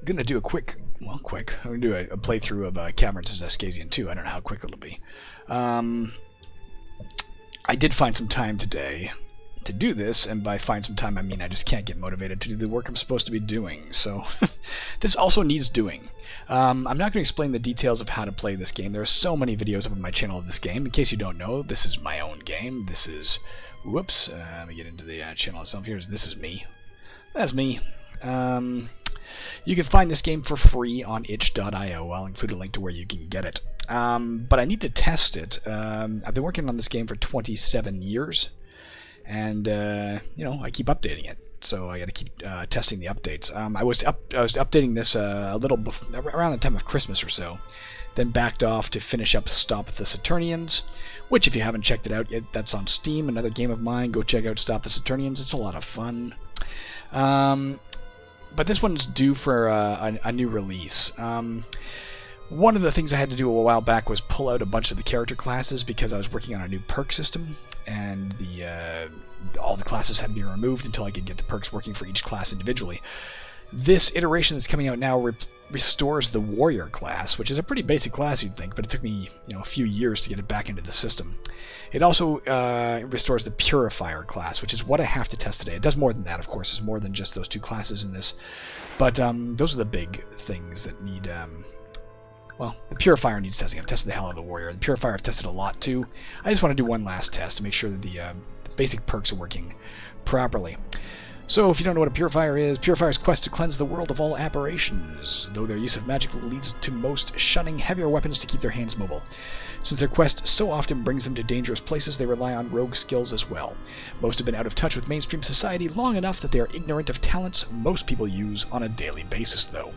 Gonna do a quick. I'm gonna do a playthrough of Caverns of Xaskazien II. I don't know how quick it'll be. I did find some time today to do this, and by find some time I mean I just can't get motivated to do the work I'm supposed to be doing, so this also needs doing. I'm not going to explain the details of how to play this game. There are so many videos up on my channel of this game. In case you don't know, this is my own game. This is... Whoops, let me get into the channel itself here. This is me. That's me. You can find this game for free on itch.io. I'll include a link to where you can get it. But I need to test it. I've been working on this game for 27 years, and you know, I keep updating it, so I got to keep testing the updates. I was updating this a little around the time of Christmas or so, then backed off to finish up Stop the Saturnians, which, if you haven't checked it out yet, that's on Steam. Another game of mine. Go check out Stop the Saturnians. It's a lot of fun. But this one's due for a new release. One of the things I had to do a while back was pull out a bunch of the character classes because I was working on a new perk system, and all the classes had to be removed until I could get the perks working for each class individually. This iteration that's coming out now restores the warrior class, which is a pretty basic class, you'd think, but it took me a few years to get it back into the system. It also restores the Purifier class, which is what I have to test today. It does more than that, of course. There's more than just those two classes in this, but those are the big things that need... Well, the Purifier needs testing. I've tested the hell out of the Warrior. The Purifier I've tested a lot too. I just want to do one last test to make sure that the basic perks are working properly. So, if you don't know what a Purifier is, Purifier's quest to cleanse the world of all aberrations, though their use of magic leads to most shunning heavier weapons to keep their hands mobile. Since their quest so often brings them to dangerous places, they rely on rogue skills as well. Most have been out of touch with mainstream society long enough that they are ignorant of talents most people use on a daily basis, though.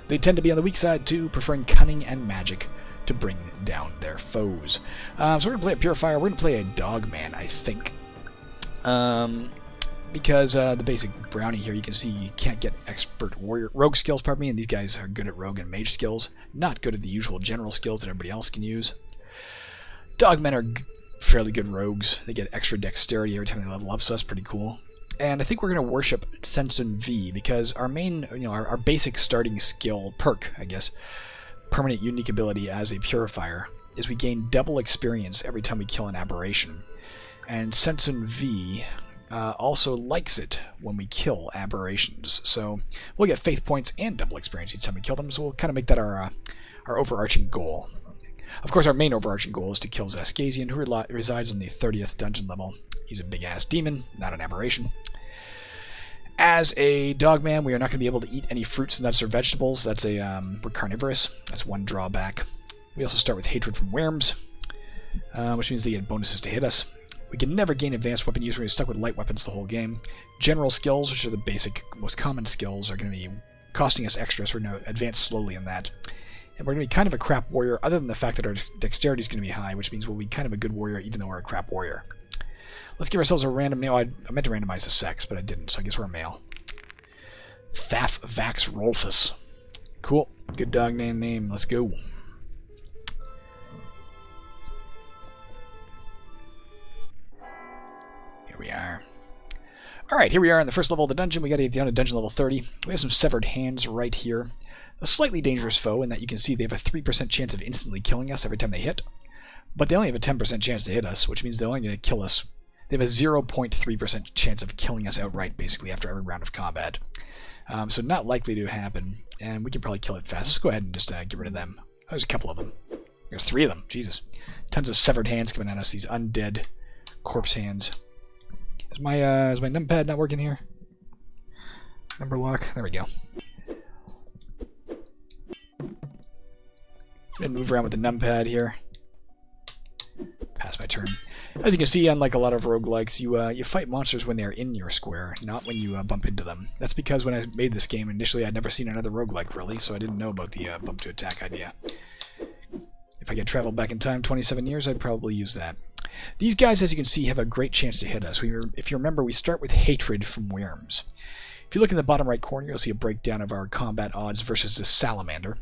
They tend to be on the weak side, too, preferring cunning and magic to bring down their foes. So we're going to play a Purifier. We're going to play a Dogman, I think. Because the basic brownie here, you can see you can't get expert rogue skills, pardon me, and these guys are good at rogue and mage skills, not good at the usual general skills that everybody else can use. Dogmen are fairly good rogues. They get extra dexterity every time they level up, so that's pretty cool. And I think we're going to worship Tsen-Tsun V, because our main, our basic starting skill, perk, I guess, permanent unique ability as a Purifier, is we gain double experience every time we kill an aberration. And Tsen-Tsun V also likes it when we kill aberrations. So we'll get faith points and double experience each time we kill them, so we'll kind of make that our overarching goal. Of course, our main overarching goal is to kill Xaskazien, who resides in the 30th dungeon level. He's a big-ass demon, not an aberration. As a Dogman, we are not going to be able to eat any fruits, nuts, or vegetables. That's we're carnivorous. That's one drawback. We also start with hatred from worms, which means they get bonuses to hit us. We can never gain advanced weapon use when we're stuck with light weapons the whole game. General skills, which are the basic, most common skills, are going to be costing us extra, so we're going to advance slowly in that. And we're going to be kind of a crap warrior, other than the fact that our dexterity is going to be high, which means we'll be kind of a good warrior even though we're a crap warrior. Let's give ourselves a random name. I meant to randomize the sex, but I didn't, so I guess we're a male. Thaf Vax Rolfus. Cool. Good dog name. Let's go. Here we are. Alright, here we are in the first level of the dungeon. We got to get down to dungeon level 30. We have some severed hands right here. A slightly dangerous foe in that you can see they have a 3% chance of instantly killing us every time they hit. But they only have a 10% chance to hit us, which means they're only going to kill us. They have a 0.3% chance of killing us outright, basically, after every round of combat. So not likely to happen, and we can probably kill it fast. Let's go ahead and just get rid of them. There's a couple of them. There's 3 of them. Jesus. Tons of severed hands coming at us, these undead corpse hands. Is my numpad not working here? Number lock. There we go. And move around with the numpad here. Pass my turn. As you can see, unlike a lot of roguelikes, you fight monsters when they're in your square, not when you bump into them. That's because when I made this game, initially I'd never seen another roguelike, really, so I didn't know about the bump to attack idea. If I could travel back in time 27 years, I'd probably use that. These guys, as you can see, have a great chance to hit us. If you remember, we start with hatred from worms. If you look in the bottom right corner, you'll see a breakdown of our combat odds versus the salamander.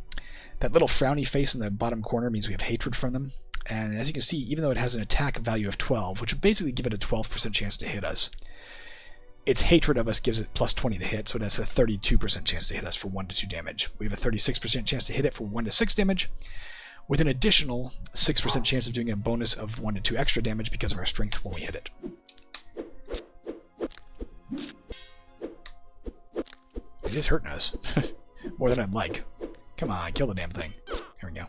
That little frowny face in the bottom corner means we have hatred from them. And as you can see, even though it has an attack value of 12, which would basically give it a 12% chance to hit us, its hatred of us gives it plus 20 to hit, so it has a 32% chance to hit us for 1 to 2 damage. We have a 36% chance to hit it for 1 to 6 damage, with an additional 6% chance of doing a bonus of 1 to 2 extra damage because of our strength when we hit it. It is hurting us. More than I'd like. Come on, kill the damn thing. Here we go.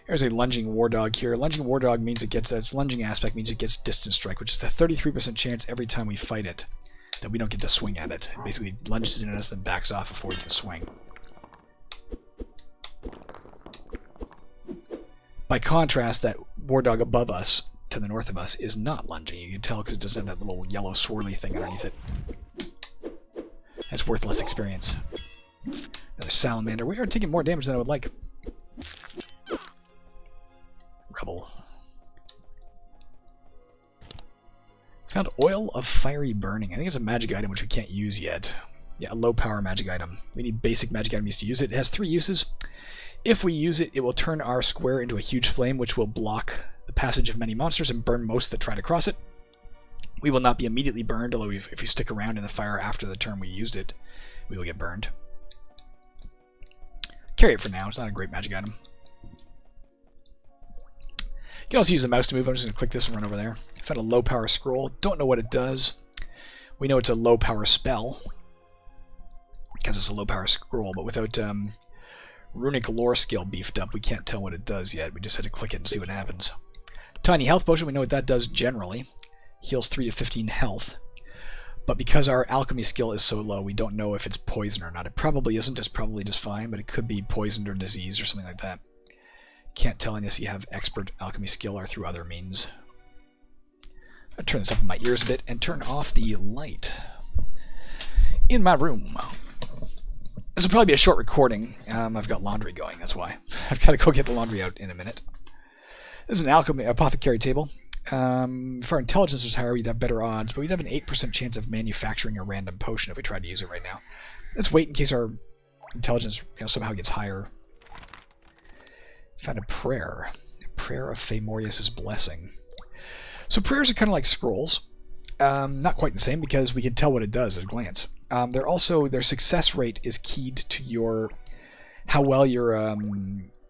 There's a lunging war dog here. Lunging war dog means it gets, its lunging aspect means it gets distance strike, which is a 33% chance every time we fight it that we don't get to swing at it. It basically lunges in at us, then backs off before we can swing. By contrast, that war dog above us, to the north of us, is not lunging. You can tell because it doesn't have that little yellow swirly thing underneath it. That's worthless experience. Another salamander. We are taking more damage than I would like. Rebel. Found oil of fiery burning. I think it's a magic item which we can't use yet. Yeah, a low power magic item. We need basic magic items to use it. It has 3 uses. If we use it, it will turn our square into a huge flame which will block the passage of many monsters and burn most that try to cross it. We will not be immediately burned, although if we stick around in the fire after the turn we used it, we will get burned. Carry it for now. It's not a great magic item. You can also use the mouse to move. I'm just going to click this and run over there. I found a low power scroll. Don't know what it does. We know it's a low power spell because it's a low power scroll, but without runic lore skill beefed up, we can't tell what it does yet. We just had to click it and see what happens. Tiny health potion. We know what that does generally. Heals 3 to 15 health. But because our alchemy skill is so low, we don't know if it's poison or not. It probably isn't. It's probably just fine, but it could be poisoned or diseased or something like that. Can't tell unless you have expert alchemy skill or through other means. I'll turn this up in my ears a bit and turn off the light in my room. This will probably be a short recording. I've got laundry going, that's why. I've got to go get the laundry out in a minute. This is an alchemy apothecary table. If our intelligence was higher, we'd have better odds, but we'd have an 8% chance of manufacturing a random potion if we tried to use it right now. Let's wait in case our intelligence somehow gets higher. Found a prayer. A prayer of Famorius' blessing. So prayers are kind of like scrolls. Not quite the same because we can tell what it does at a glance. Their success rate is keyed to how well you're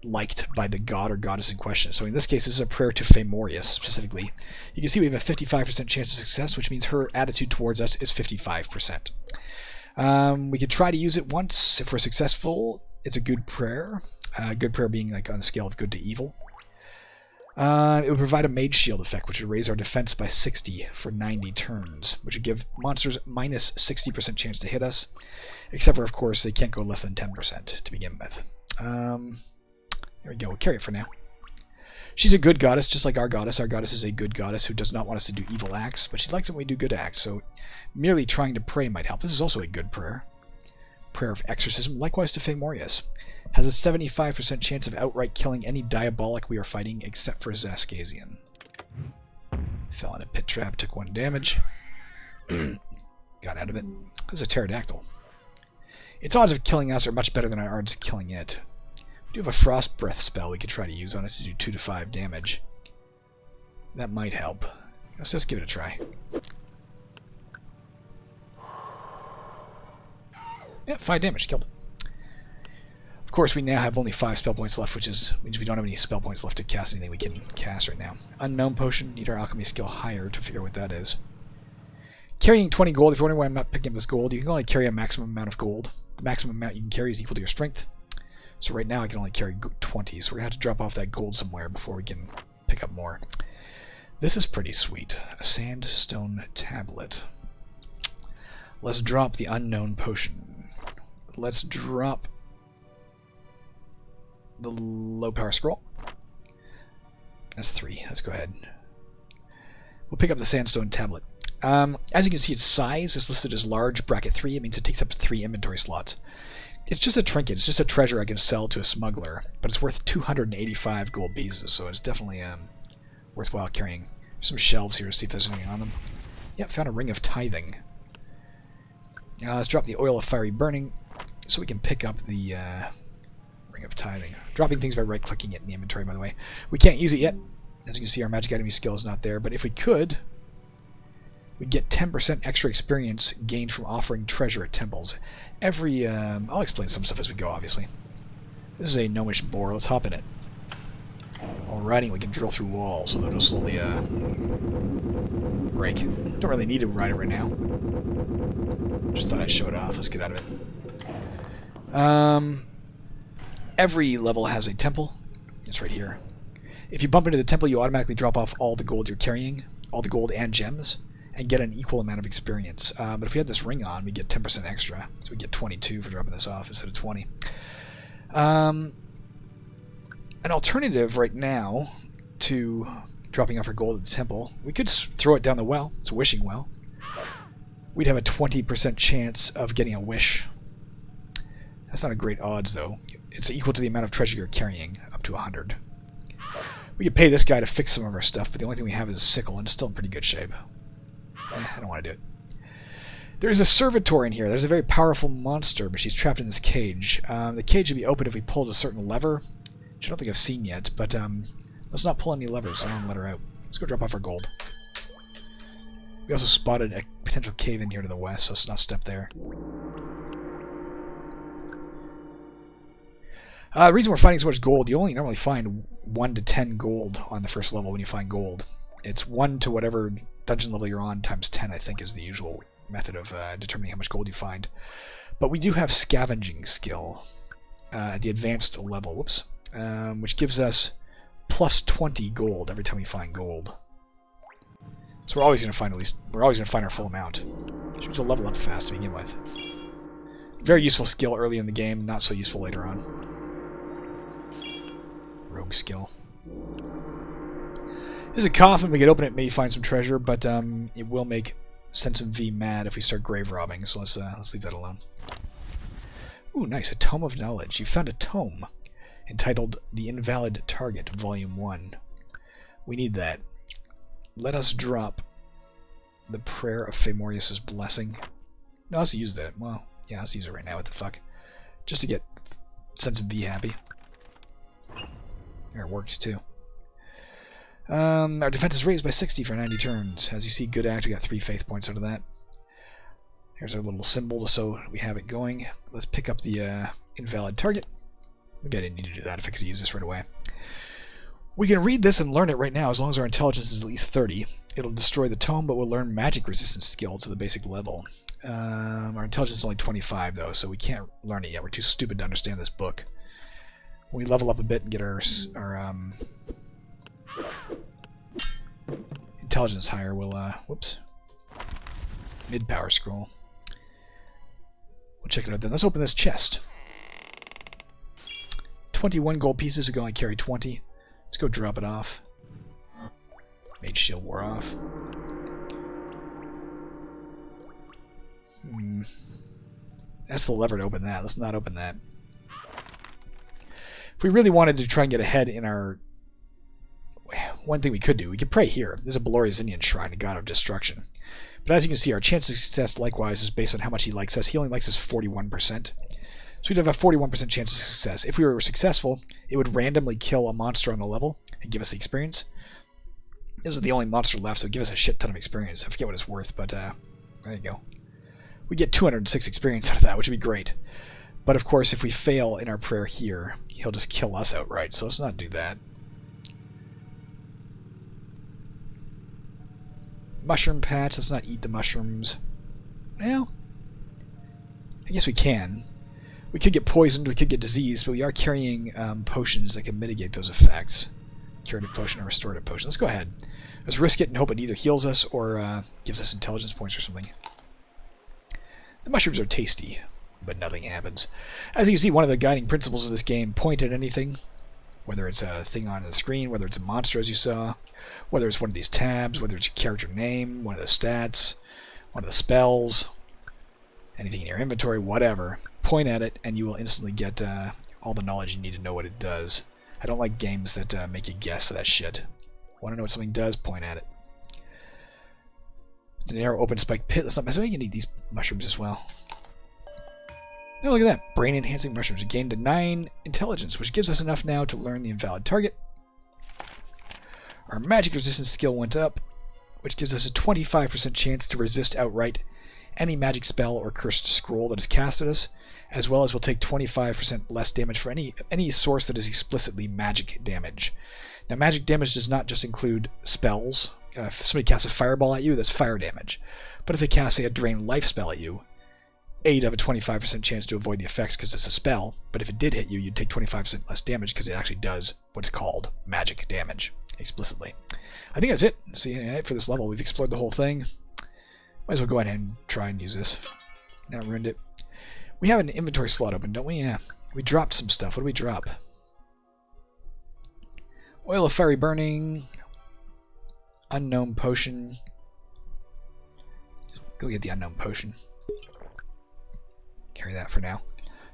liked by the god or goddess in question. So in this case, this is a prayer to Famorius specifically. You can see we have a 55% chance of success, which means her attitude towards us is 55%. We could try to use it once. If we're successful, it's a good prayer. Good prayer being like on the scale of good to evil. It would provide a mage shield effect, which would raise our defense by 60 for 90 turns, which would give monsters minus 60% chance to hit us, except for, of course, they can't go less than 10% to begin with. There we go. We'll carry it for now. She's a good goddess, just like our goddess. Our goddess is a good goddess who does not want us to do evil acts, but she likes it when we do good acts, so merely trying to pray might help. This is also a good prayer. Prayer of Exorcism, likewise to Famorius. Has a 75% chance of outright killing any diabolic we are fighting, except for Xaskazien. Fell in a pit trap, took 1 damage. Got out of it. This is a pterodactyl. Its odds of killing us are much better than our odds of killing it. We do have a frost breath spell we could try to use on it to do 2 to 5 damage. That might help. Let's just give it a try. Yeah, 5 damage, killed it. Of course, we now have only 5 spell points left, which means we don't have any spell points left to cast anything we can cast right now. Unknown potion, need our alchemy skill higher to figure what that is. Carrying 20 gold, if you're wondering why I'm not picking up this gold, you can only carry a maximum amount of gold. The maximum amount you can carry is equal to your strength. So right now I can only carry 20, so we're going to have to drop off that gold somewhere before we can pick up more. This is pretty sweet. A Sandstone Tablet. Let's drop the unknown potion. Let's drop the low power scroll. That's 3. Let's go ahead. We'll pick up the Sandstone Tablet. As you can see, its size is listed as large, bracket 3. It means it takes up 3 inventory slots. It's just a trinket. It's just a treasure I can sell to a smuggler, but it's worth 285 gold pieces, so it's definitely worthwhile carrying. There's some shelves here to see if there's anything on them. Yep, found a ring of tithing. Now let's drop the oil of fiery burning so we can pick up the ring of tithing. Dropping things by right-clicking it in the inventory, by the way. We can't use it yet. As you can see, our magic enemy skill is not there, but if we could, We get 10% extra experience gained from offering treasure at temples. I'll explain some stuff as we go, obviously. This is a gnomish boar. Let's hop in it. While riding, we can drill through walls, so they'll just slowly break. Don't really need to ride it right now. Just thought I'd show it off. Let's get out of it. Every level has a temple. It's right here. If you bump into the temple, you automatically drop off all the gold you're carrying, all the gold and gems, and get an equal amount of experience. But if we had this ring on, we get 10% extra. So we get 22 for dropping this off instead of 20. An alternative right now to dropping off our gold at the temple, we could throw it down the well. It's a wishing well. We'd have a 20% chance of getting a wish. That's not a great odds, though. It's equal to the amount of treasure you're carrying, up to 100. We could pay this guy to fix some of our stuff, but the only thing we have is a sickle, and it's still in pretty good shape. I don't want to do it. There's a servitor in here. There's a very powerful monster, but she's trapped in this cage. The cage would be open if we pulled a certain lever, which I don't think I've seen yet, but let's not pull any levers, so I don't let her out. Let's go drop off our gold. We also spotted a potential cave in here to the west, so let's not step there. The reason we're finding so much gold, you only normally find 1 to 10 gold on the first level when you find gold. It's 1 to whatever dungeon level you're on times 10, I think, is the usual method of determining how much gold you find. But we do have scavenging skill at the advanced level, which gives us plus 20 gold every time we find gold. So we're always going to find our full amount. Which will level up fast to begin with. Very useful skill early in the game, not so useful later on. Rogue skill. This is a coffin. We could open it, maybe find some treasure, but it will make Tsen-Tsun V mad if we start grave robbing. So let's leave that alone. Ooh, nice, a tome of knowledge. You found a tome entitled "The Invalid Target, Volume 1." We need that. Let us drop the Prayer of Famorius's Blessing. No, let's use that. Well, yeah, let's use it right now. What the fuck? Just to get Tsen-Tsun V happy. There, it worked too. Our defense is raised by 60 for 90 turns. As you see, good act. We got 3 faith points out of that. Here's our little symbol, so we have it going. Let's pick up the invalid target. Maybe I didn't need to do that if I could use this right away. We can read this and learn it right now as long as our intelligence is at least 30. It'll destroy the tome, but we'll learn magic resistance skill to the basic level. Our intelligence is only 25, though, so we can't learn it yet. We're too stupid to understand this book. When we level up a bit and get our intelligence higher, we'll, mid-power scroll. We'll check it out then. Let's open this chest. 21 gold pieces. We can only carry 20. Let's go drop it off. Mage shield wore off. That's the lever to open that. Let's not open that. If we really wanted to try and get ahead in our... One thing we could do, we could pray here. There's a Belorius shrine, a god of destruction. But as you can see, our chance of success likewise is based on how much he likes us. He only likes us 41%. So we'd have a 41% chance of success. If we were successful, it would randomly kill a monster on the level and give us the experience. This is the only monster left, so it'd give us a shit ton of experience. I forget what it's worth, but there you go. We get 206 experience out of that, which would be great. But of course, if we fail in our prayer here, he'll just kill us outright, so let's not do that. Mushroom patch, let's not eat the mushrooms. Well, I guess we can. We could get poisoned, we could get diseased, but we are carrying potions that can mitigate those effects. Curative potion or restorative potion. Let's go ahead. Let's risk it and hope it either heals us or gives us intelligence points or something. The mushrooms are tasty, but nothing happens. As you can see, one of the guiding principles of this game, point at anything. Whether it's a thing on the screen, whether it's a monster as you saw, whether it's one of these tabs, whether it's your character name, one of the stats, one of the spells, anything in your inventory, whatever. Point at it and you will instantly get all the knowledge you need to know what it does. I don't like games that make you guess that shit. Want to know what something does? Point at it. It's an narrow open spike pit. Let's not mess with it. You can eat these mushrooms as well. Oh, look at that. Brain-enhancing mushrooms. We gained a 9 intelligence, which gives us enough now to learn the invalid target. Our magic resistance skill went up. which gives us a 25% chance to resist outright any magic spell or cursed scroll that is cast at us, as well as we'll take 25% less damage for any source that is explicitly magic damage. Now, magic damage does not just include spells. If somebody casts a fireball at you, that's fire damage. But if they cast, say, a drain life spell at you, you'd have a 25% chance to avoid the effects because it's a spell, but if it did hit you, you'd take 25% less damage because it actually does what's called magic damage, explicitly. I think that's it. See, for this level, we've explored the whole thing. Might as well go ahead and try and use this. Now ruined it. We have an inventory slot open, don't we? Yeah. We dropped some stuff. What did we drop? Oil of Fiery Burning. Unknown Potion. Just go get the Unknown Potion. Carry that for now.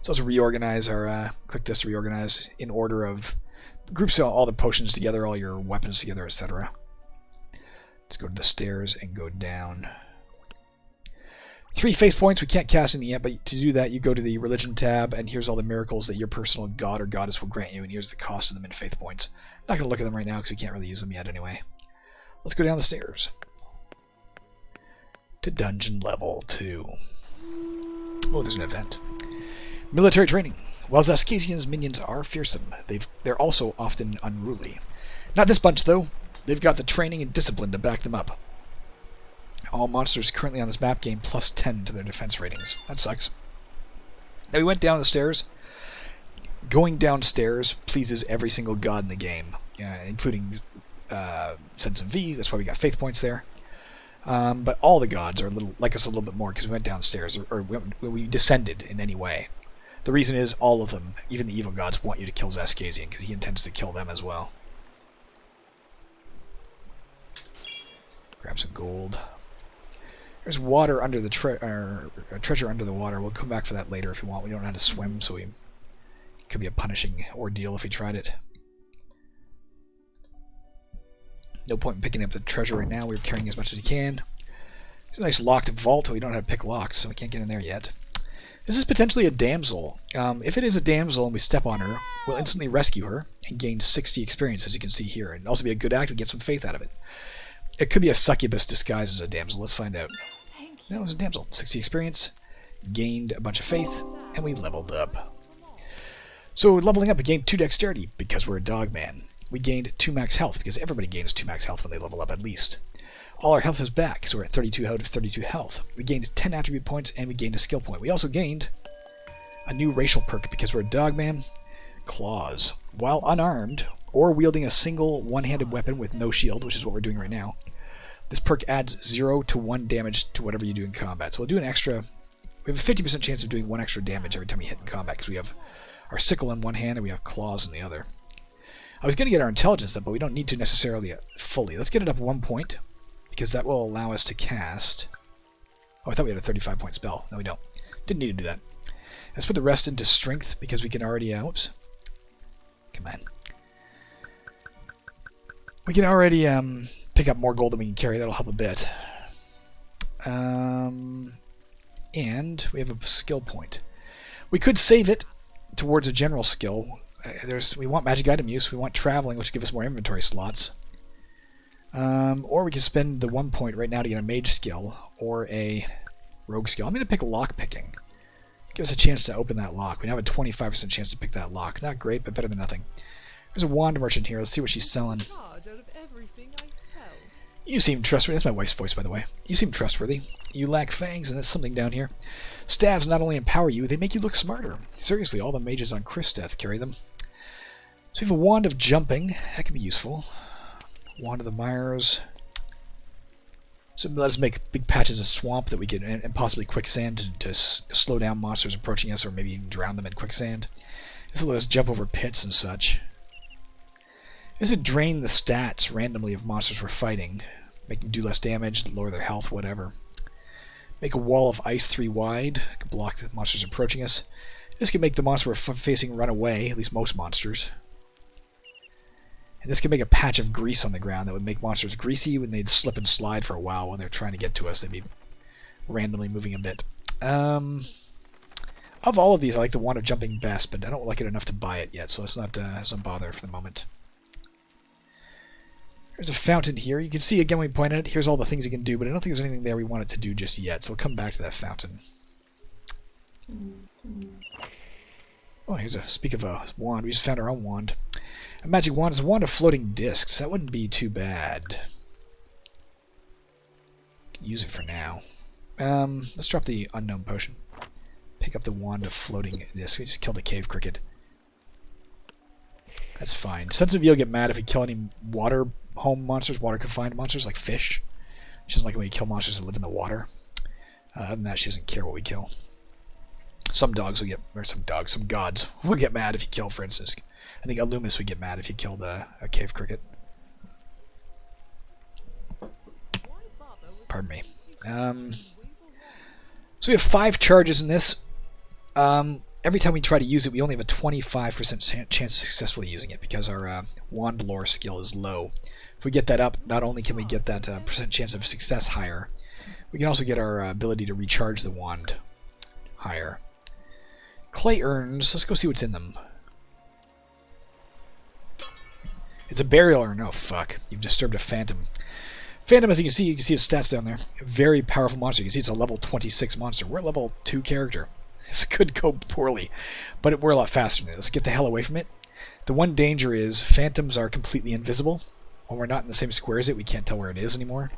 So let's reorganize our, click this to reorganize in order of, groups all the potions together, all your weapons together, etc. Let's go to the stairs and go down. 3 faith points, we can't cast any yet, but to do that you go to the religion tab, and here's all the miracles that your personal god or goddess will grant you, and here's the cost of them in faith points. I'm not going to look at them right now because we can't really use them yet anyway. Let's go down the stairs. To dungeon level 2. Oh, there's an event. Military training. While Xaskasian's minions are fearsome, they're also often unruly. Not this bunch, though. They've got the training and discipline to back them up. All monsters currently on this map gain plus 10 to their defense ratings. That sucks. Now we went down the stairs. Going downstairs pleases every single god in the game, including Tsen-Tsun V. That's why we got faith points there. But all the gods are like us a little bit more because we went downstairs, or we descended in any way. The reason is all of them, even the evil gods, want you to kill Xaskasian because he intends to kill them as well. Grab some gold. There's water under the treasure under the water. We'll come back for that later if you want. We don't know how to swim, so it could be a punishing ordeal if we tried it. No point in picking up the treasure right now. We're carrying as much as we can. It's a nice locked vault. We don't know how to pick locks, so we can't get in there yet. This is potentially a damsel. If it is a damsel and we step on her, we'll instantly rescue her and gain 60 experience, as you can see here. And also be a good act and get some faith out of it. It could be a succubus disguised as a damsel. Let's find out. No, it was a damsel. 60 experience, gained a bunch of faith, and we leveled up. So leveling up, we gained 2 dexterity because we're a dog man. We gained 2 max health because everybody gains 2 max health when they level up at least. All our health is back, so we're at 32 out of 32 health. We gained 10 attribute points and we gained a skill point. We also gained a new racial perk because we're a dog man. Claws. While unarmed, or wielding a single one-handed weapon with no shield, which is what we're doing right now, this perk adds 0 to 1 damage to whatever you do in combat. So we'll do an extra... We have a 50% chance of doing 1 extra damage every time we hit in combat, because we have our sickle in one hand and we have claws in the other. I was going to get our intelligence up, but we don't need to necessarily fully. Let's get it up 1 point, because that will allow us to cast... Oh, I thought we had a 35-point spell. No, we don't. Didn't need to do that. Let's put the rest into strength, because we can already... whoops. Come on. We can already pick up more gold than we can carry. That'll help a bit. And we have a skill point. We could save it towards a general skill. We want magic item use. We want traveling, which will give us more inventory slots. Or we can spend the 1 point right now to get a mage skill or a rogue skill. I'm going to pick lock picking. Give us a chance to open that lock. We now have a 25% chance to pick that lock. Not great, but better than nothing. There's a wand merchant here. Let's see what she's selling. You seem trustworthy. That's my wife's voice, by the way. You seem trustworthy. You lack fangs, and that's something down here. Staves not only empower you, they make you look smarter. Seriously, all the mages on Christeth carry them. So we have a wand of jumping. That could be useful. Wand of the mires. So let us make big patches of swamp that we can, and possibly quicksand to slow down monsters approaching us, or maybe even drown them in quicksand. This will let us jump over pits and such. This would drain the stats randomly of monsters we're fighting, make them do less damage, lower their health, whatever. Make a wall of ice 3 wide, block the monsters approaching us. This can make the monster we're facing run away, at least most monsters. And this can make a patch of grease on the ground that would make monsters greasy when they'd slip and slide for a while when they're trying to get to us. They'd be randomly moving a bit. Of all of these, I like the wand of jumping best, but I don't like it enough to buy it yet, so let's not bother for the moment. There's a fountain here. You can see, again, when we point at it, here's all the things you can do, but I don't think there's anything there we want it to do just yet, so we'll come back to that fountain. Oh, here's speak of a wand. We just found our own wand. A magic wand is a wand of floating discs. That wouldn't be too bad. Use it for now. Let's drop the unknown potion. Pick up the wand of floating discs. We just killed a cave cricket. That's fine. Sensitive will get mad if we kill any water home monsters, water confined monsters like fish. She doesn't like it when we kill monsters that live in the water. Other than that, she doesn't care what we kill. Some dogs will get, or some gods will get mad if you kill, for instance. I think Alumis would get mad if you killed a cave cricket. Pardon me. So we have 5 charges in this. Every time we try to use it, we only have a 25% chance of successfully using it because our wand lore skill is low. If we get that up, not only can we get that percent chance of success higher, we can also get our ability to recharge the wand higher. Clay urns. Let's go see what's in them. It's a burial urn. Oh, fuck. You've disturbed a phantom. Phantom, as you can see his stats down there. Very powerful monster. You can see it's a level 26 monster. We're a level 2 character. This could go poorly, but we're a lot faster than it. Let's get the hell away from it. The one danger is phantoms are completely invisible. When we're not in the same square as it, we can't tell where it is anymore.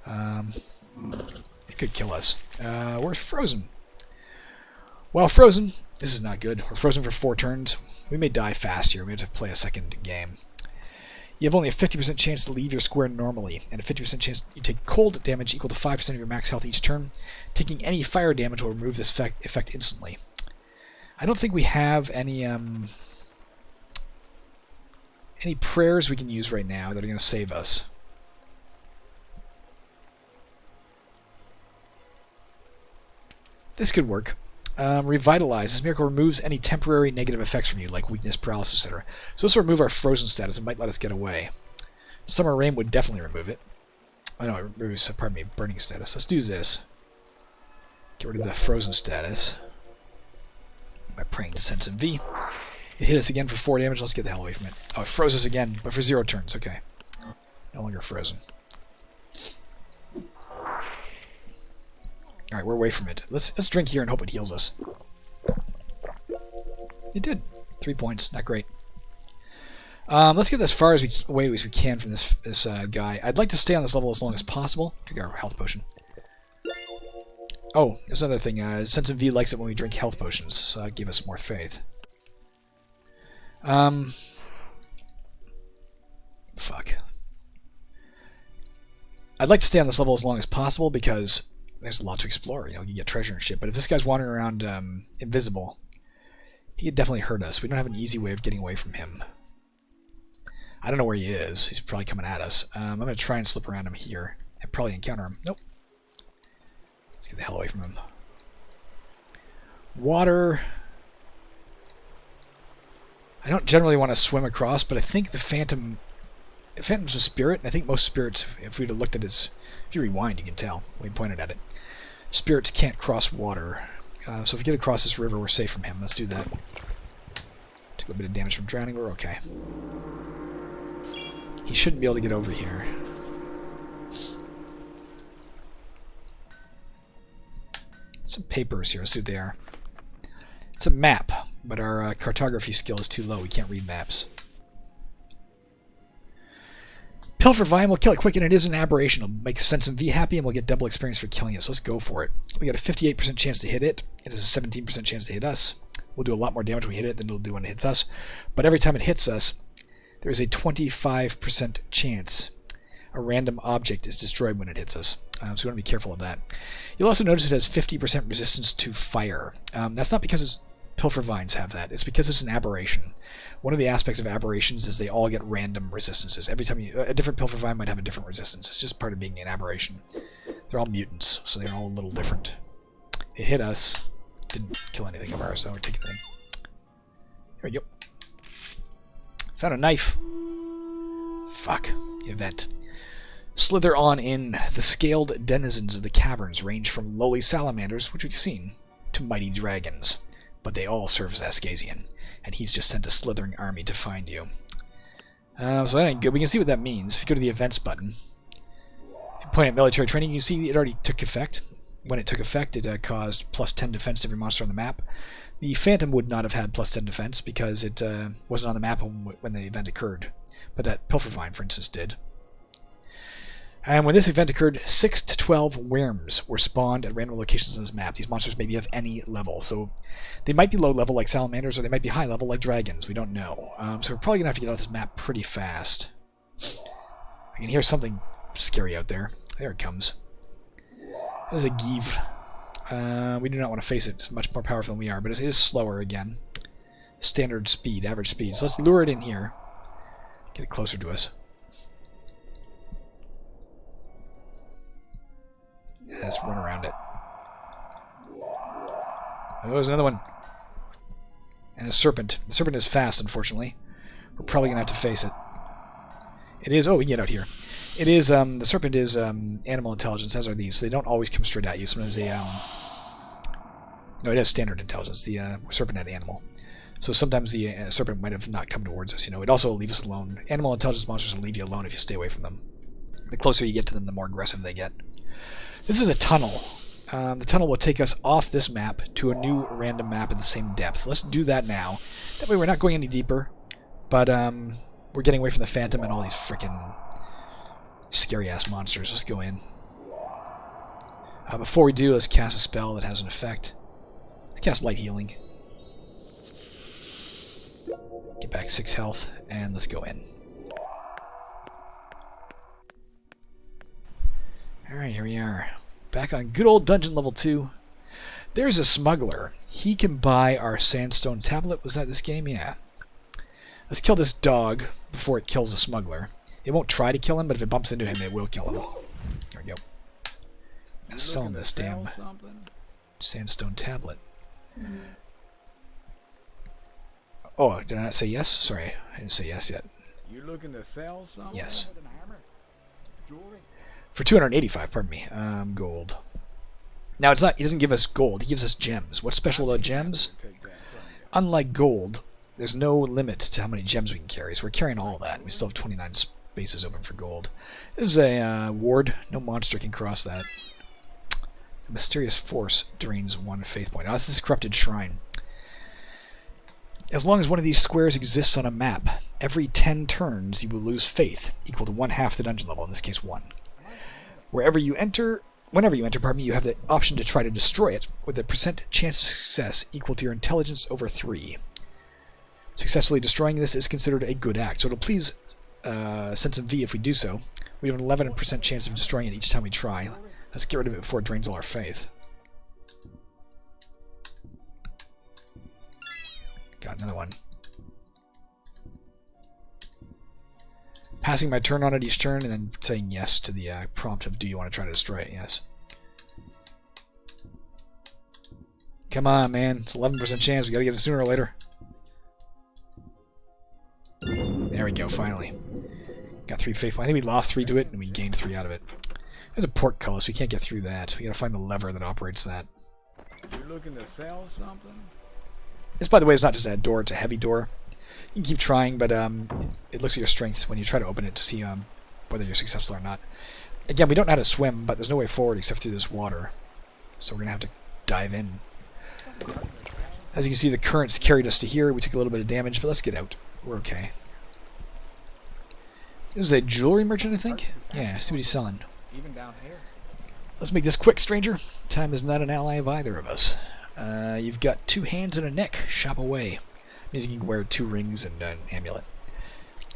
It could kill us. We're frozen. While frozen, this is not good. We're frozen for 4 turns. We may die fast here. We have to play a second game. You have only a 50% chance to leave your square normally, and a 50% chance you take cold damage equal to 5% of your max health each turn. Taking any fire damage will remove this effect instantly. I don't think we have any prayers we can use right now that are going to save us. This could work. Revitalize. This miracle removes any temporary negative effects from you, like weakness, paralysis, etc. So this will remove our frozen status and might let us get away. Summer Rain would definitely remove it. Oh no, it removes, pardon me, burning status. Let's do this. Get rid of the frozen status by praying to Tsen-Tsun V. It hit us again for 4 damage. Let's get the hell away from it. Oh, it froze us again, but for 0 turns. Okay. No longer frozen. Alright, we're away from it. Let's drink here and hope it heals us. It did. 3 points. Not great. Let's get as far away as we can from this guy. I'd like to stay on this level as long as possible. Drink our health potion. Oh, there's another thing. Tsen-Tsun V likes it when we drink health potions, so that gives us more faith. Fuck. I'd like to stay on this level as long as possible because there's a lot to explore. You know, you can get treasure and shit. But if this guy's wandering around invisible, he could definitely hurt us. We don't have an easy way of getting away from him. I don't know where he is. He's probably coming at us. I'm going to try and slip around him here and probably encounter him. Nope. Let's get the hell away from him. Water. I don't generally want to swim across, but I think the Phantom's a spirit, and I think most spirits, if we'd have looked at his... If you rewind, you can tell when we pointed at it. Spirits can't cross water. So if we get across this river, we're safe from him. Let's do that. Took a bit of damage from drowning. We're okay. He shouldn't be able to get over here. Some papers here. Let's see what they are. It's a map, but our cartography skill is too low. We can't read maps. Pilfer Vine will kill it quick, and it is an aberration. It'll make Tsen-Tsun V happy, and we'll get double experience for killing it. So let's go for it. We got a 58% chance to hit it. It has a 17% chance to hit us. We'll do a lot more damage when we hit it than it'll do when it hits us. But every time it hits us, there is a 25% chance a random object is destroyed when it hits us. So we want to be careful of that. You'll also notice it has 50% resistance to fire. That's not because Pilfer Vines have that. It's because it's an aberration. One of the aspects of aberrations is they all get random resistances. Every time a different Pilfer Vine might have a different resistance. It's just part of being an aberration. They're all mutants, so they're all a little different. It hit us. Didn't kill anything of ours, so we're taking anything. Here we go. Found a knife. Fuck. Event. Slither on in. The scaled denizens of the caverns range from lowly salamanders, which we've seen, to mighty dragons. But they all serve Xaskazien, and he's just sent a slithering army to find you. So that ain't good. We can see what that means. If you go to the events button, if you point at military training, you can see it already took effect. When it took effect, it caused plus 10 defense to every monster on the map. The Phantom would not have had plus 10 defense because it wasn't on the map when the event occurred. But that Purifier, for instance, did. And when this event occurred, 6 to 12 worms were spawned at random locations on this map. These monsters may be of any level. So they might be low level like salamanders, or they might be high level like dragons. We don't know. So we're probably going to have to get off this map pretty fast. I can hear something scary out there. There it comes. There's a Give. We do not want to face it. It's much more powerful than we are, but it is slower again. Standard speed, average speed. So let's lure it in here. Get it closer to us. Yeah, let's run around it. Oh, there's another one. And a serpent. The serpent is fast, unfortunately. We're probably going to have to face it. It is... Oh, we can get out here. It is... the serpent is animal intelligence, as are these. So they don't always come straight at you. Sometimes they... No, it has standard intelligence. The serpent had animal. So sometimes the serpent might have not come towards us. You know, it also will leave us alone. Animal intelligence monsters will leave you alone if you stay away from them. The closer you get to them, the more aggressive they get. This is a tunnel. The tunnel will take us off this map to a new random map at the same depth. Let's do that now. That way we're not going any deeper, but we're getting away from the Phantom and all these frickin' scary-ass monsters. Let's go in. Before we do, let's cast a spell that has an effect. Let's cast Light Healing. Get back 6 health, and let's go in. Alright, here we are. Back on good old dungeon level 2. There's a smuggler. He can buy our Sandstone Tablet. Was that this game? Yeah. Let's kill this dog before it kills the smuggler. It won't try to kill him, but if it bumps into him, it will kill him. There we go. Let's sell him this damn Sandstone Tablet. Oh, did I not say yes? Sorry, I didn't say yes yet. You looking to sell something? Yes. For 285, pardon me, gold. Now, it's not. He doesn't give us gold. He gives us gems. What's special about gems? Unlike gold, there's no limit to how many gems we can carry. So we're carrying all that. And we still have 29 spaces open for gold. This is a ward. No monster can cross that. A mysterious force drains 1 faith point. Now, this is Corrupted Shrine. As long as one of these squares exists on a map, every 10 turns you will lose faith, equal to 1/2 the dungeon level, in this case 1. Whenever you enter, pardon me, you have the option to try to destroy it, with a % chance of success equal to your intelligence over 3. Successfully destroying this is considered a good act, so it'll please send some V if we do so. We have an 11% chance of destroying it each time we try. Let's get rid of it before it drains all our faith. Got another one. Passing my turn on it each turn, and then saying yes to the prompt of, do you want to try to destroy it? Yes. Come on, man. It's 11% chance. We gotta get it sooner or later. There we go, finally. Got 3 faith points. I think we lost 3 to it, and we gained 3 out of it. There's a portcullis. We can't get through that. We gotta find the lever that operates that. You looking to sell something? This, by the way, is not just a door. It's a heavy door. You can keep trying, but it looks at your strengths when you try to open it to see whether you're successful or not. Again, we don't know how to swim, but there's no way forward except through this water. So we're going to have to dive in. As you can see, the currents carried us to here. We took a little bit of damage, but let's get out. We're okay. This is a jewelry merchant, I think? Yeah, see what he's selling. Even down here. Let's make this quick, stranger. Time is not an ally of either of us. You've got 2 hands and a neck. Shop away. Means you can wear 2 rings and an amulet.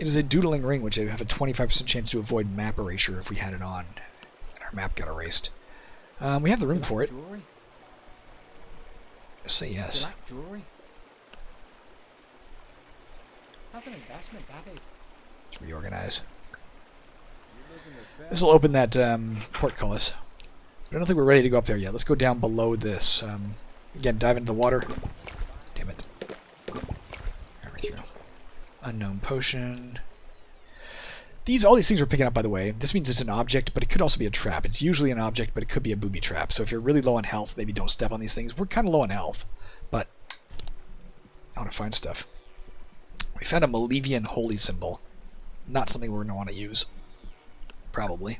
It is a doodling ring, which I have a 25% chance to avoid map erasure if we had it on, and our map got erased. We have the room for it. Jewelry? Say yes. You like jewelry? That's an investment, that is. Let's reorganize. This will open that portcullis. I don't think we're ready to go up there yet. Let's go down below this. Again, dive into the water. Damn it. Right through. Unknown potion. All these things we're picking up, by the way. This means it's an object, but it could also be a trap. It's usually an object, but it could be a booby trap. So if you're really low on health, maybe don't step on these things. We're kind of low on health, but I want to find stuff. We found a Malevian holy symbol. Not something we're going to want to use. Probably.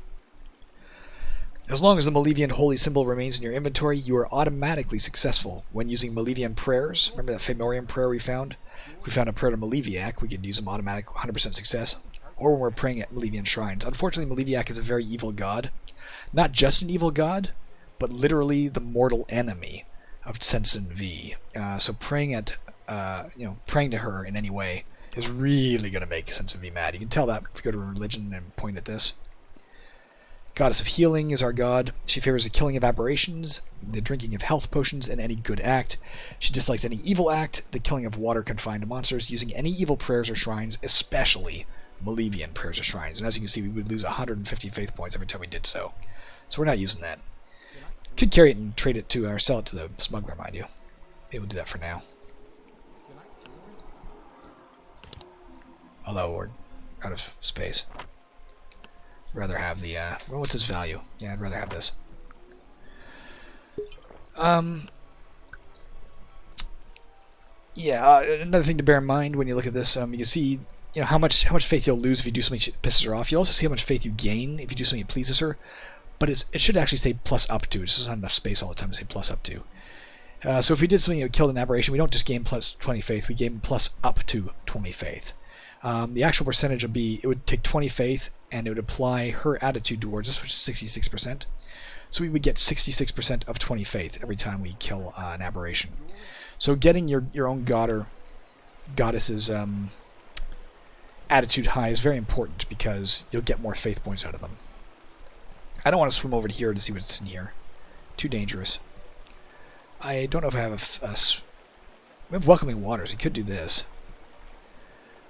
As long as the Malevian holy symbol remains in your inventory, you are automatically successful when using Malevian prayers. Remember that Fomorian prayer we found? If we found a prayer to Maleviac, we could use them automatic 100% success. Or when we're praying at Malevian shrines. Unfortunately, Maleviac is a very evil god. Not just an evil god, but literally the mortal enemy of Tsen-Tsun V. So praying at, praying to her in any way is really going to make Tsen-Tsun V mad. You can tell that if you go to religion and point at this. Goddess of healing is our god. She favors the killing of aberrations, the drinking of health potions, and any good act. She dislikes any evil act, the killing of water confined to monsters, using any evil prayers or shrines, especially Malevian prayers or shrines. And as you can see, we would lose 150 faith points every time we did so. So we're not using that. Could carry it and trade it to, or sell it to the smuggler, mind you. Maybe we'll do that for now. Although we're out of space. Rather have the, well, what's its value? Yeah, I'd rather have this. Another thing to bear in mind when you look at this, you can see, how much faith you'll lose if you do something that pisses her off. You'll also see how much faith you gain if you do something that pleases her. But it should actually say plus up to. It's just not enough space all the time to say plus up to. So if we did something that killed an aberration, we don't just gain plus 20 faith, we gain plus up to 20 faith. The actual percentage would be, it would take 20 faith, and it would apply her attitude towards us, which is 66%. So we would get 66% of 20 faith every time we kill an aberration. So getting your own god or goddess's attitude high is very important because you'll get more faith points out of them. I don't want to swim over to here to see what's in here. Too dangerous. I don't know if I have we have welcoming waters. We could do this.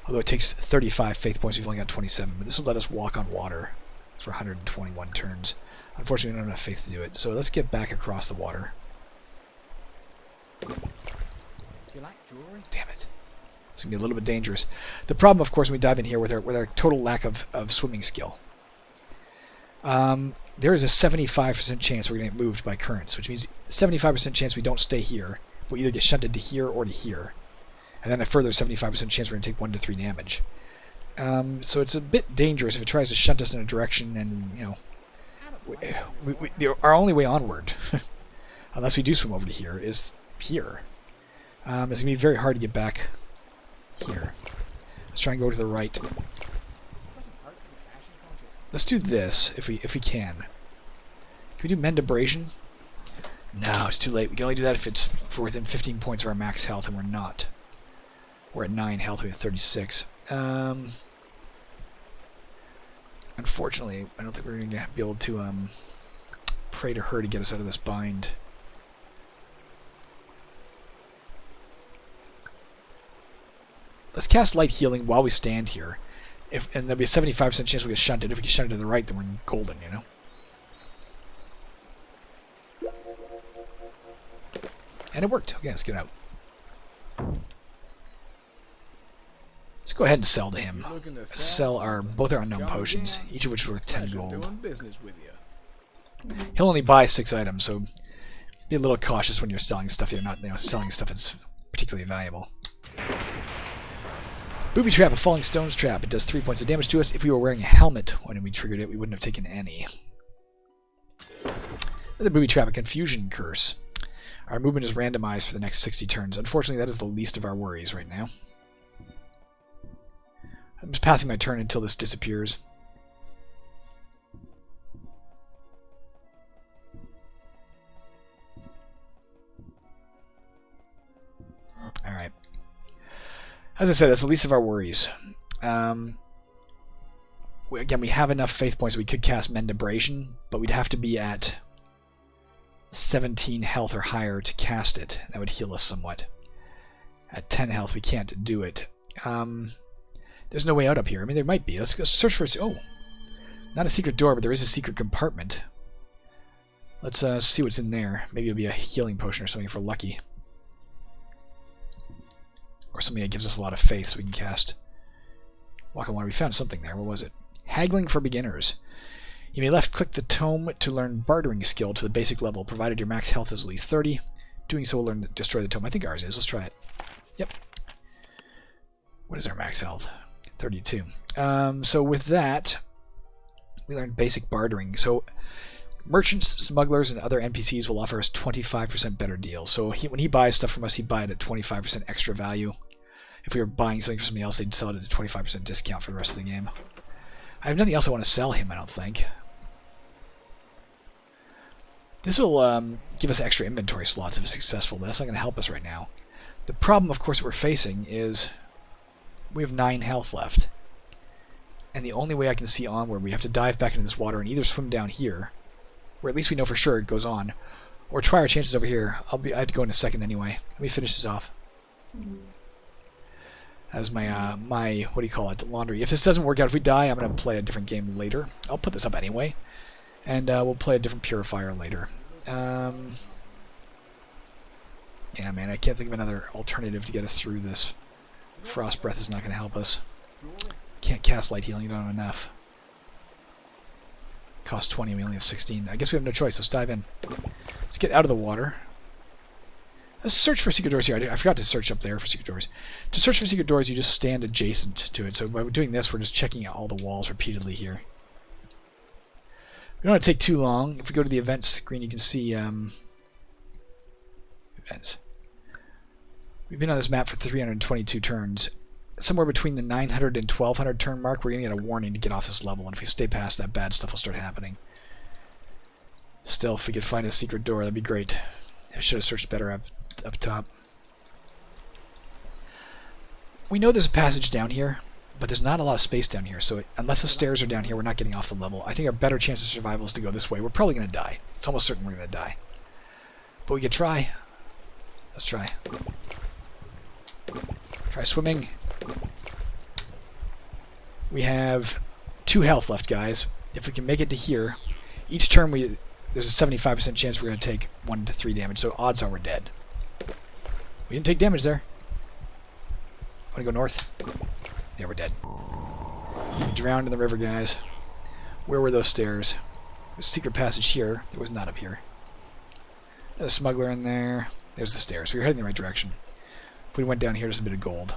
Although it takes 35 faith points, we've only got 27. But this will let us walk on water for 121 turns. Unfortunately, we don't have enough faith to do it. So let's get back across the water. Do you like jewelry? Damn it. It's going to be a little bit dangerous. The problem, of course, when we dive in here with our total lack of swimming skill. There is a 75% chance we're going to get moved by currents, which means 75% chance we don't stay here. We'll either get shunted to here or to here. And then a further 75% chance we're going to take 1 to 3 damage. So it's a bit dangerous if it tries to shunt us in a direction and, our only way onward, unless we do swim over to here, is here. It's going to be very hard to get back here. Let's try and go to the right. Let's do this, if we can. Can we do Mend Abrasion? No, it's too late. We can only do that if we're within 15 points of our max health, and we're not. We're at 9 health, we have 36. Unfortunately, I don't think we're going to be able to pray to her to get us out of this bind. Let's cast Light Healing while we stand here. And there'll be a 75% chance we'll get shunted. If we get shunted to the right, then we're golden, And it worked. Okay, let's get out. Let's go ahead and sell to him. Sell both our unknown potions, each of which is worth 10 gold. He'll only buy 6 items, so be a little cautious when you're selling stuff. You're not selling stuff that's particularly valuable. Booby Trap, a falling stones trap. It does 3 points of damage to us. If we were wearing a helmet when we triggered it, we wouldn't have taken any. The Booby Trap, a confusion curse. Our movement is randomized for the next 60 turns. Unfortunately, that is the least of our worries right now. I'm just passing my turn until this disappears. Alright. As I said, that's the least of our worries. Again, we have enough faith points that we could cast Mend Abrasion, but we'd have to be at 17 health or higher to cast it. That would heal us somewhat. At 10 health, we can't do it. There's no way out up here. I mean, there might be. Let's go search for... Oh! Not a secret door, but there is a secret compartment. Let's see what's in there. Maybe it'll be a healing potion or something if we're lucky. Or something that gives us a lot of faith so we can cast Walk on Water. We found something there. What was it? Haggling for Beginners. You may left-click the tome to learn Bartering skill to the basic level, provided your max health is at least 30. Doing so will learn to destroy the tome. I think ours is. Let's try it. Yep. What is our max health? 32. So with that, we learned basic bartering. So merchants, smugglers, and other NPCs will offer us 25% better deals. So when he buys stuff from us, he'd buy it at 25% extra value. If we were buying something from somebody else, they'd sell it at a 25% discount for the rest of the game. I have nothing else I want to sell him, I don't think. This will give us extra inventory slots if it's successful, but that's not going to help us right now. The problem, of course, that we're facing is we have 9 health left. And the only way I can see onward, we have to dive back into this water and either swim down here, where at least we know for sure it goes on, or try our chances over here. I have to go in a second anyway. Let me finish this off. That was my, what do you call it, laundry. If this doesn't work out, if we die, I'm going to play a different game later. I'll put this up anyway. And we'll play a different Purifier later. Yeah, man, I can't think of another alternative to get us through this. Frost Breath is not going to help us. Can't cast Light Healing, you don't have enough. Cost 20, we only have 16. I guess we have no choice, let's dive in. Let's get out of the water. Let's search for secret doors here. I forgot to search up there for secret doors. To search for secret doors, you just stand adjacent to it. So by doing this, we're just checking out all the walls repeatedly here. We don't want to take too long. If we go to the events screen, you can see events. We've been on this map for 322 turns. Somewhere between the 900 and 1200 turn mark, we're going to get a warning to get off this level. And if we stay past that, bad stuff will start happening. Still, if we could find a secret door, that'd be great. I should have searched better up top. We know there's a passage down here, but there's not a lot of space down here, so unless the stairs are down here, we're not getting off the level. I think our better chance of survival is to go this way. We're probably going to die. It's almost certain we're going to die. But we could try. Let's try. Try swimming. We have 2 health left, guys. If we can make it to here, each turn there's a 75% chance we're going to take 1 to 3 damage, so odds are we're dead. We didn't take damage there. Want to go north? Yeah, we're dead. We drowned in the river, guys. Where were those stairs? There's a secret passage here. There was not up here. There's a smuggler in there. There's the stairs. We were heading in the right direction. If we went down here, there's a bit of gold.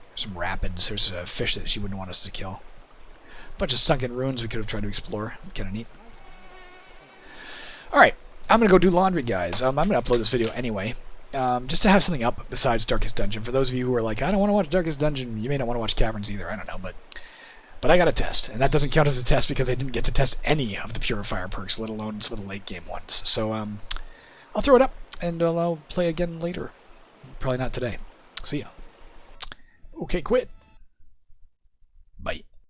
There's some rapids. There's a fish that she wouldn't want us to kill. A bunch of sunken ruins we could have tried to explore. Kind of neat. Alright, I'm going to go do laundry, guys. I'm going to upload this video anyway. Just to have something up besides Darkest Dungeon. For those of you who are like, I don't want to watch Darkest Dungeon, you may not want to watch Caverns either, I don't know, but I got a test, and that doesn't count as a test because I didn't get to test any of the Purifier perks, let alone some of the late game ones. So, I'll throw it up, and I'll play again later. Probably not today. See ya. Okay, quit.